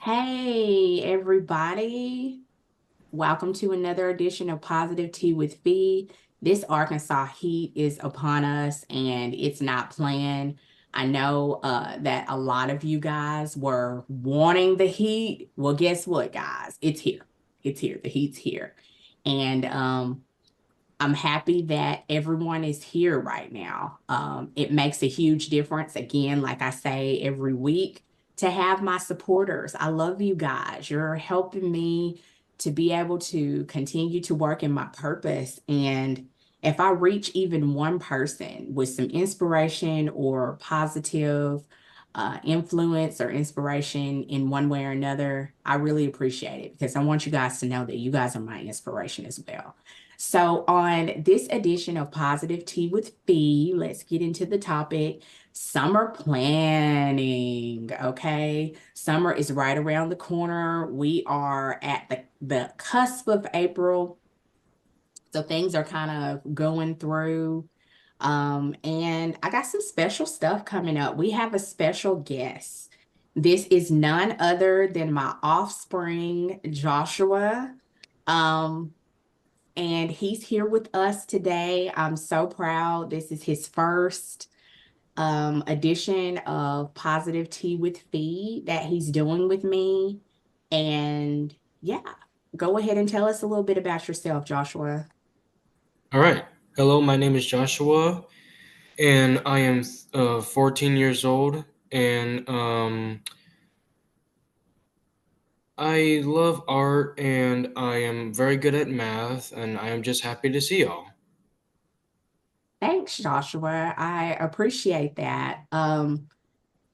Hey, everybody. Welcome to another edition of Positive Tea with Fee. This Arkansas heat is upon us and it's not playing. I know that a lot of you guys were wanting the heat. Well, guess what, guys? It's here. It's here. The heat's here. And I'm happy that everyone is here right now. It makes a huge difference, again, like I say every week, to have my supporters. I love you guys. You're helping me to be able to continue to work in my purpose. And if I reach even one person with some inspiration or positive influence or inspiration in one way or another, I really appreciate it because I want you guys to know that you guys are my inspiration as well. So, on this edition of Positive Tea with Fee, let's get into the topic summer planning. Okay. Summer is right around the corner. We are at the cusp of April. So, things are kind of going through. And I got some special stuff coming up. We have a special guest. This is none other than my offspring, Joshua. Um, and he's here with us today. I'm so proud. This is his first edition of Positive Tea with Fee that he's doing with me. And yeah, go ahead and tell us a little bit about yourself, Joshua. All right. Hello, my name is Joshua, and I am 14 years old, and I love art, and I am very good at math, and I am just happy to see y'all. Thanks, Joshua. I appreciate that.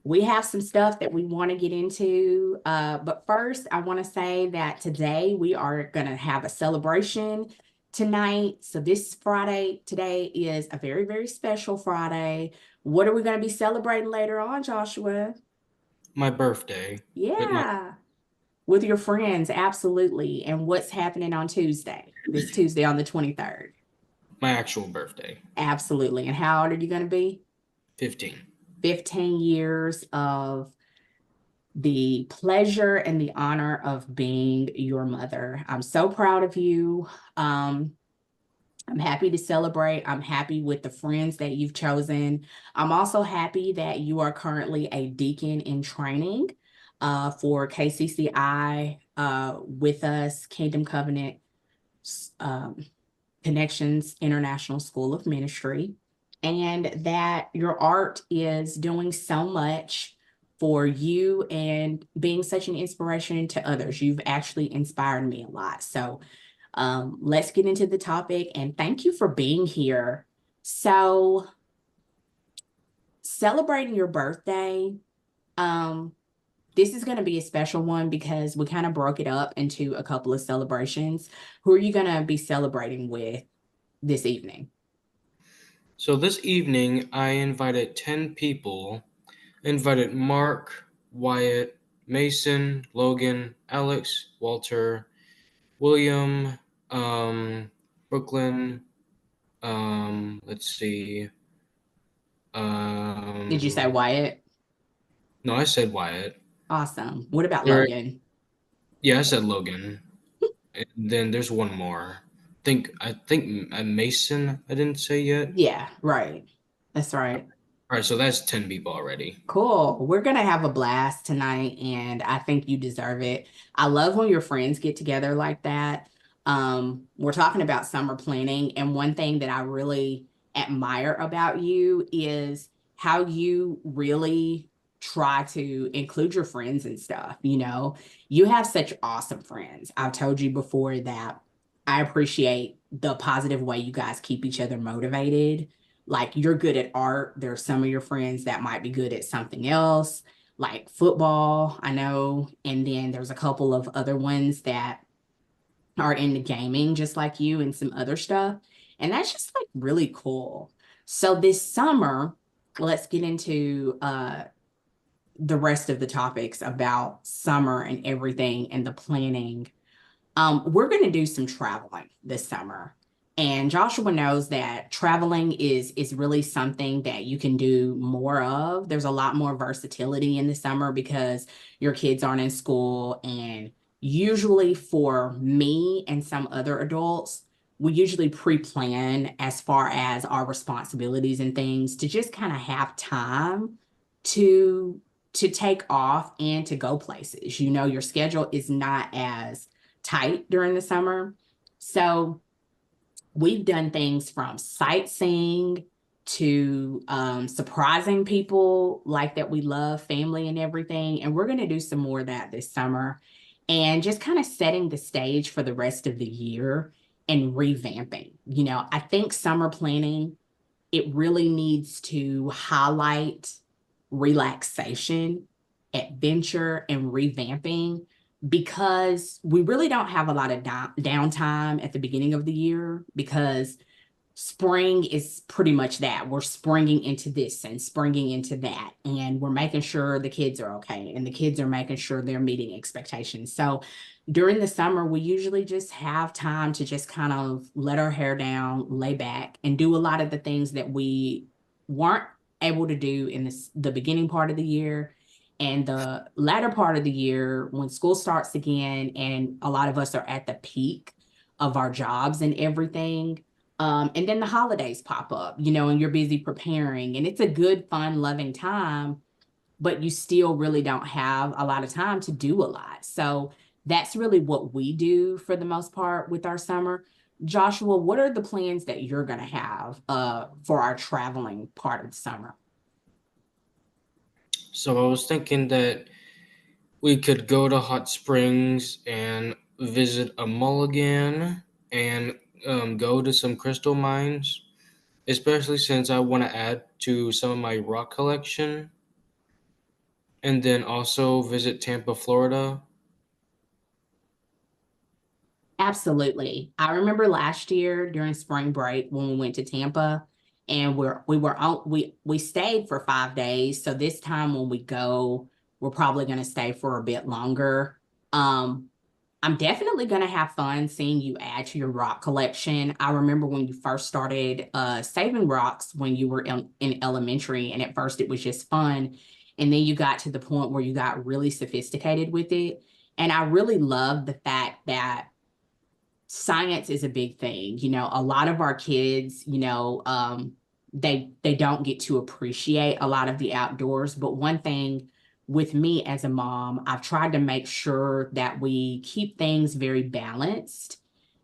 We have some stuff that we want to get into. But first, I want to say that today we are going to have a celebration tonight. So, this Friday, today is a very, very special Friday. What are we going to be celebrating later on, Joshua? My birthday with my Yeah, with your friends, absolutely. And what's happening on Tuesday? This Tuesday on the 23rd. my actual birthday, Absolutely. And how old are you going to be? 15. 15 years of the pleasure and the honor of being your mother. I'm so proud of you. Um, I'm happy to celebrate. I'm happy with the friends that you've chosen. I'm also happy that you are currently a deacon in training for KCCI with us, Kingdom Covenant um, Connections International School of Ministry, and that your art is doing so much for you and being such an inspiration to others. You've actually inspired me a lot. So let's get into the topic and thank you for being here. So, celebrating your birthday, um, this is going to be a special one because we kind of broke it up into a couple of celebrations. Who are you going to be celebrating with this evening? So this evening, I invited 10 people. I invited Mark, Wyatt, Mason, Logan, Alex, Walter, William, Brooklyn, let's see. Did you say Um, Wyatt? no, I said Wyatt. Awesome. What about There, Logan? yeah, I said Logan. And then there's one more. I think Mason. I didn't say yet. Yeah, right. That's right. All right, so that's 10 people already. Cool. We're going to have a blast tonight, and I think you deserve it. I love when your friends get together like that. We're talking about summer planning, and one thing that I really admire about you is how you really try to include your friends and stuff. You have such awesome friends. I've told you before that I appreciate the positive way you guys keep each other motivated. Like, you're good at art. There are some of your friends that might be good at something else, like football, I know. And then there's a couple of other ones that are into gaming, just like you, and some other stuff. And that's just like really cool. So this summer, let's get into the rest of the topics about summer and everything and the planning. We're going to do some traveling this summer. And Joshua knows that traveling is really something that you can do more of. There's a lot more versatility in the summer because your kids aren't in school. And usually for me and some other adults, we usually pre-plan as far as our responsibilities and things to just kind of have time to to take off and to go places. You know, your schedule is not as tight during the summer. So we've done things from sightseeing to surprising people like that we love, family and everything. And we're going to do some more of that this summer and just kind of setting the stage for the rest of the year and revamping. You know, I think summer planning, it really needs to highlight relaxation, adventure, and revamping because we really don't have a lot of downtime at the beginning of the year because spring is pretty much that. We're springing into this and springing into that. And we're making sure the kids are okay. And the kids are making sure they're meeting expectations. So during the summer, we usually just have time to just kind of let our hair down, lay back, and do a lot of the things that we weren't able to do in the beginning part of the year. And the latter part of the year, when school starts again, and a lot of us are at the peak of our jobs and everything, and then the holidays pop up, you know, and you're busy preparing, and it's a good, fun, loving time, but you still really don't have a lot of time to do a lot. So that's really what we do for the most part with our summer. Joshua, what are the plans that you're going to have for our traveling part of the summer? So I was thinking that we could go to Hot Springs and visit a mulligan and go to some crystal mines, especially since I want to add to some of my rock collection, and then also visit Tampa, Florida. Absolutely. I remember last year during spring break when we went to Tampa and we stayed for 5 days. So this time when we go, we're probably going to stay for a bit longer. Um, I'm definitely going to have fun seeing you add to your rock collection. I remember when you first started saving rocks when you were in elementary, and at first it was just fun. And then you got to the point where you got really sophisticated with it. And I really love the fact that science is a big thing. You know, a lot of our kids, they don't get to appreciate a lot of the outdoors. But one thing with me as a mom, I've tried to make sure that we keep things very balanced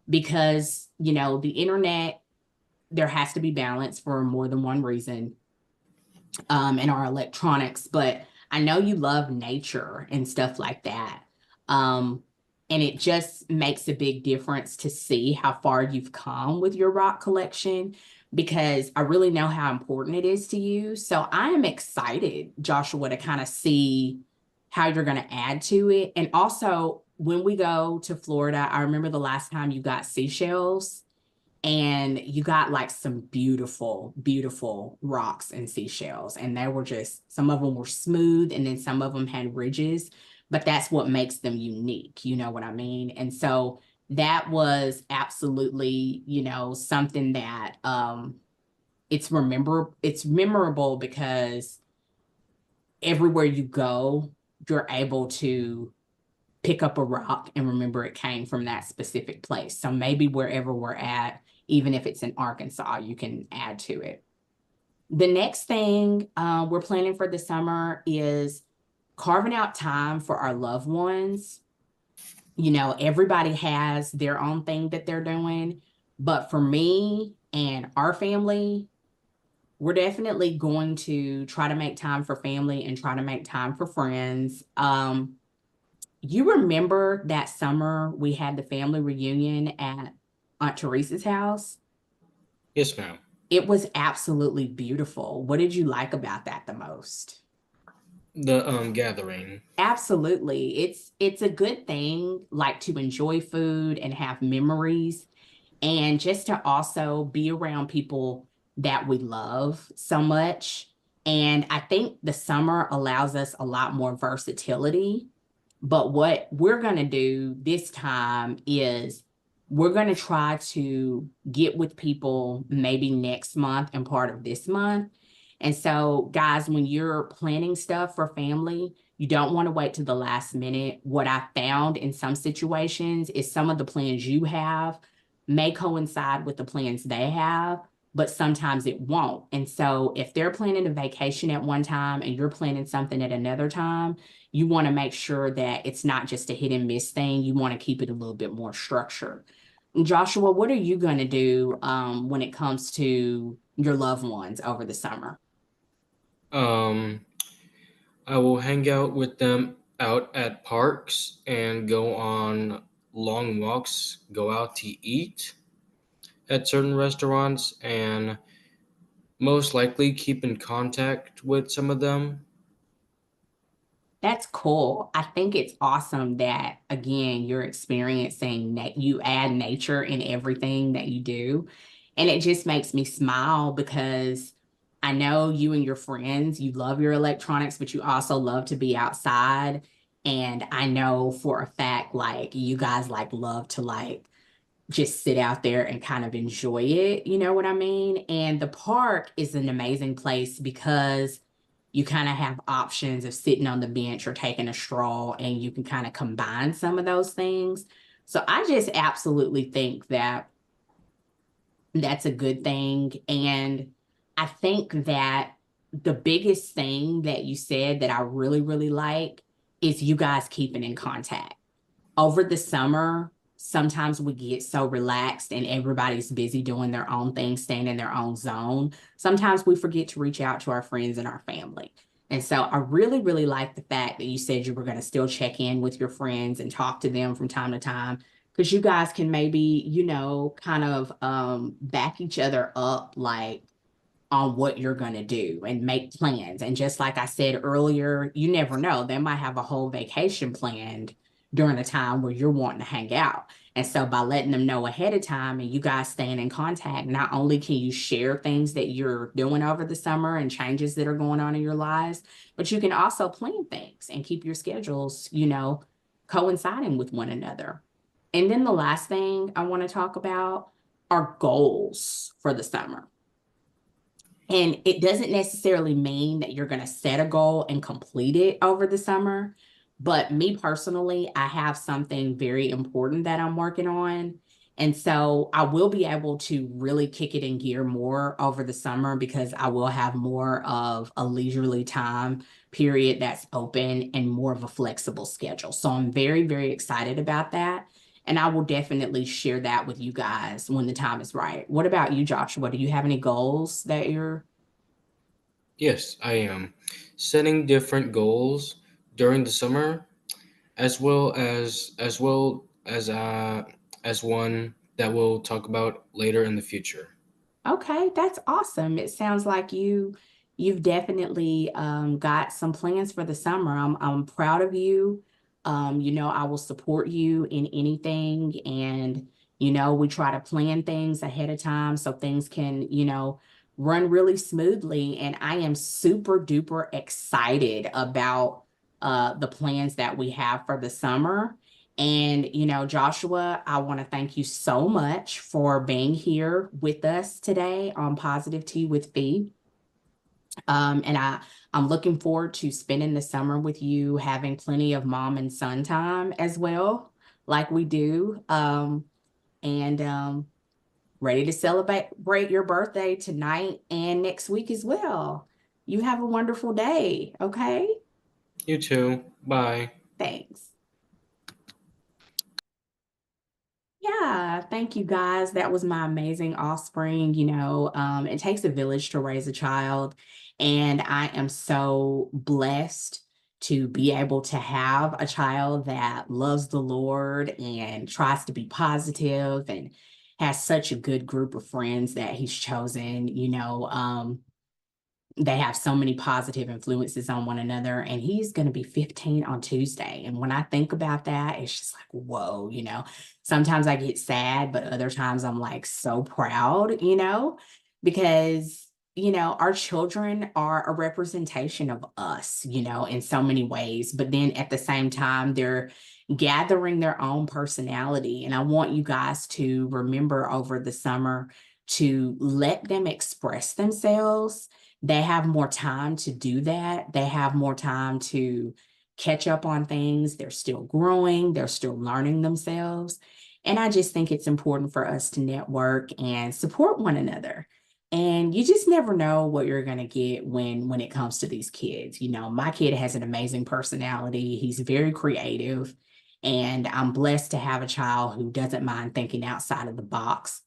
because, you know, the internet, there has to be balance for more than one reason, in our electronics, but I know you love nature and stuff like that. Um, and it just makes a big difference to see how far you've come with your rock collection because I really know how important it is to you. So I am excited, Joshua, to kind of see how you're going to add to it. And also, when we go to Florida, I remember the last time you got seashells and you got like some beautiful, beautiful rocks and seashells. And they were just, some of them were smooth and then some of them had ridges, but that's what makes them unique. You know what I mean? And so that was absolutely, you know, something that it's memorable because everywhere you go, you're able to pick up a rock and remember it came from that specific place. So maybe wherever we're at, even if it's in Arkansas, you can add to it. The next thing we're planning for the summer is carving out time for our loved ones. You know, everybody has their own thing that they're doing. But for me and our family, we're definitely going to try to make time for family and try to make time for friends. You remember that summer we had the family reunion at Aunt Teresa's house? Yes, ma'am. It was absolutely beautiful. What did you like about that the most? The gathering. Absolutely. It's a good thing like to enjoy food and have memories and just to also be around people that we love so much. And I think the summer allows us a lot more versatility. But what we're going to do this time is we're going to try to get with people maybe next month and part of this month. And so, guys, when you're planning stuff for family, you don't want to wait to the last minute. What I found in some situations is some of the plans you have may coincide with the plans they have, but sometimes it won't. And so, if they're planning a vacation at one time and you're planning something at another time, you want to make sure that it's not just a hit and miss thing. You want to keep it a little bit more structured. Joshua, what are you going to do when it comes to your loved ones over the summer? Um, I will hang out with them out at parks and go on long walks, go out to eat at certain restaurants, and most likely keep in contact with some of them. That's cool. I think it's awesome that, again, you're experiencing that you add nature in everything that you do. And it just makes me smile because I know you and your friends, you love your electronics, but you also love to be outside. And I know for a fact, like, you guys like love to like just sit out there and kind of enjoy it. You know what I mean? And the park is an amazing place because you kind of have options of sitting on the bench or taking a stroll, and you can kind of combine some of those things. So I just absolutely think that that's a good thing. And I think that the biggest thing that you said that I really, really like is you guys keeping in contact over the summer. Sometimes we get so relaxed and everybody's busy doing their own thing, staying in their own zone. Sometimes we forget to reach out to our friends and our family. And so I really, really like the fact that you said you were going to still check in with your friends and talk to them from time to time, because you guys can maybe, kind of back each other up, like on what you're going to do and make plans. And just like I said earlier, you never know. They might have a whole vacation planned during the time where you're wanting to hang out. And so by letting them know ahead of time and you guys staying in contact, not only can you share things that you're doing over the summer and changes that are going on in your lives, but you can also plan things and keep your schedules, coinciding with one another. And then the last thing I want to talk about are goals for the summer. And it doesn't necessarily mean that you're going to set a goal and complete it over the summer. But me personally, I have something very important that I'm working on. And so I will be able to really kick it in gear more over the summer because I will have more of a leisurely time period that's open and more of a flexible schedule. So I'm very, very excited about that. And I will definitely share that with you guys when the time is right. What about you, Joshua? Do you have any goals that you're Yes, I am setting different goals during the summer, as one that we'll talk about later in the future. Okay, that's awesome. It sounds like you've definitely got some plans for the summer. I'm proud of you. I will support you in anything, and we try to plan things ahead of time so things can, run really smoothly. And I am super duper excited about the plans that we have for the summer. And, Joshua, I want to thank you so much for being here with us today on Positive Tea with Fee. I'm looking forward to spending the summer with you, having plenty of mom and son time as well, like we do. And ready to celebrate your birthday tonight and next week as well. You have a wonderful day. Okay. You too. Bye. Thanks. Yeah, thank you guys. That was my amazing offspring. It takes a village to raise a child, and I am so blessed to be able to have a child that loves the Lord and tries to be positive and has such a good group of friends that he's chosen. They have so many positive influences on one another, and he's going to be 15 on Tuesday. And when I think about that, it's just like, whoa. Sometimes I get sad, but other times I'm like so proud, because our children are a representation of us, in so many ways. But then at the same time, they're gathering their own personality. And I want you guys to remember over the summer to let them express themselves. They have more time to do that. They have more time to catch up on things. They're still growing, they're still learning themselves. And I just think it's important for us to network and support one another. And you just never know what you're going to get when it comes to these kids. You know, my kid has an amazing personality. He's very creative. And I'm blessed to have a child who doesn't mind thinking outside of the box.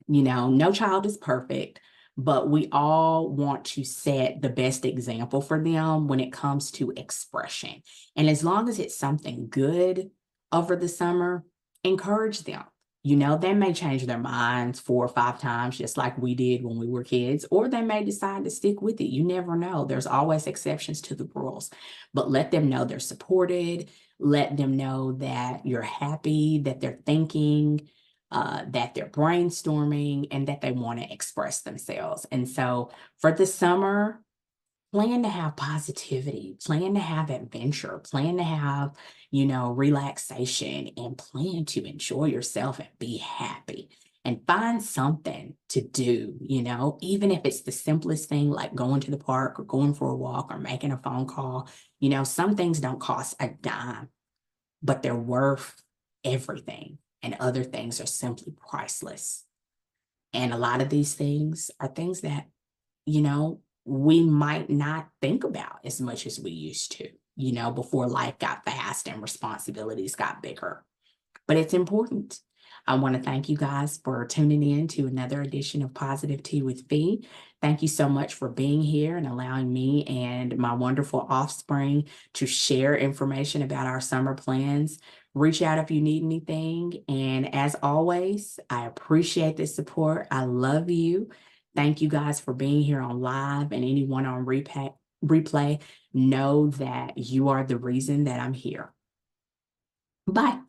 You know, no child is perfect, but we all want to set the best example for them when it comes to expression. And as long as it's something good over the summer, encourage them. You know, they may change their minds 4 or 5 times, just like we did when we were kids, or they may decide to stick with it. You never know. There's always exceptions to the rules, but let them know they're supported. Let them know that you're happy, that they're thinking, that they're brainstorming, and that they want to express themselves. And so for the summer, plan to have positivity, plan to have adventure, plan to have, you know, relaxation, and plan to enjoy yourself and be happy. And find something to do, you know, even if it's the simplest thing like going to the park or going for a walk or making a phone call. You know, some things don't cost a dime, but they're worth everything. And other things are simply priceless. And a lot of these things are things that, you know, we might not think about as much as we used to, you know, before life got fast and responsibilities got bigger. But it's important. I want to thank you guys for tuning in to another edition of Positive Tea with Fee. Thank you so much for being here and allowing me and my wonderful offspring to share information about our summer plans. Reach out if you need anything. And as always, I appreciate the support. I love you. Thank you guys for being here on live, and anyone on replay. Know that you are the reason that I'm here. Bye.